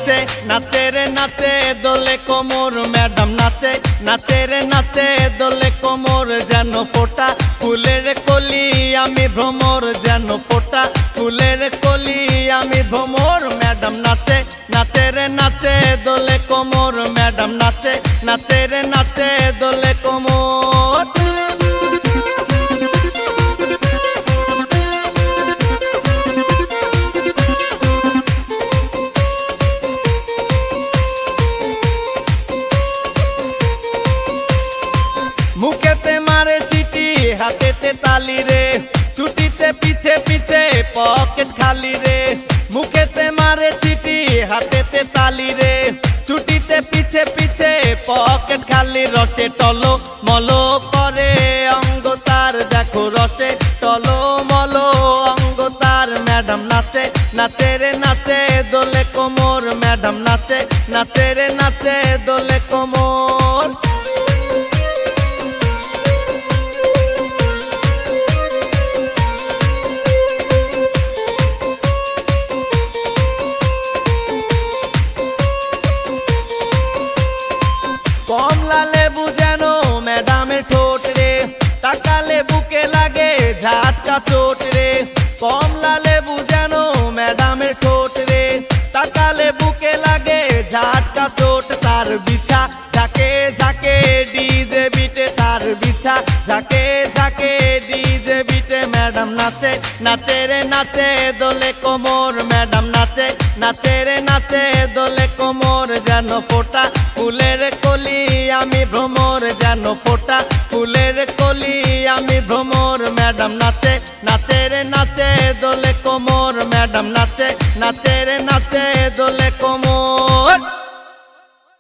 নাচে নাচে রে নাচে দোলে কোমর ম্যাডাম নাচে নাচে রে নাচে দোলে কোমর যেন ফোটা ফুলের কলি আমি ভ্রমর যেন ফোটা ফুলের কলি আমি ভ্রমর ম্যাডাম নাচে নাচে রে নাচে দোলে কোমর ম্যাডাম নাচে নাচে রে নাচে দোলে কোমর মুখেতে মারে চিটি হাতেতে তালি রে ছুটিতে পিছে পিছে পকেট খালি রে মুখেতে মারে চিটি হাতেতে তালি রে ছুটিতে পিছে পিছে পকেট খালি রসে টলো মলো করে অঙ্গ তার দেখো রসে টলো মলো অঙ্গ তার ম্যাডাম নাচে নাচে রে নাচে দোলে কোমর ম্যাডাম নাচে নাচে রে নাচে দোলে কোমর কমলা লেবু যেন ম্যাডামের ঠোঁট রে তাকালে বুকে লাগে ঝাটকা চোট রে কমলা লেবু যেন ম্যাডামের ঠোঁট রে তাকালে বুকে লাগে ঝাটকা চোট তার বিছা ঝাঁকে ঝাঁকে ডিজে বিটে তার বিছা ঝাঁকে ঝাঁকে ডিজে বিটে ম্যাডাম নাচে নাচে রে নাচে দোলে কোমর ম্যাডাম নাচে নাচে রে নাচে দোলে কোমর যেন ফোটা ফুলের কলি আমি ভ্রমর যেন ফোটা ফুলের কলি আমি ভ্রমর ম্যাডাম নাচে নাচে রে নাচে দোলে কোমর ম্যাডাম নাচে নাচে রে নাচে দোলে কোমর।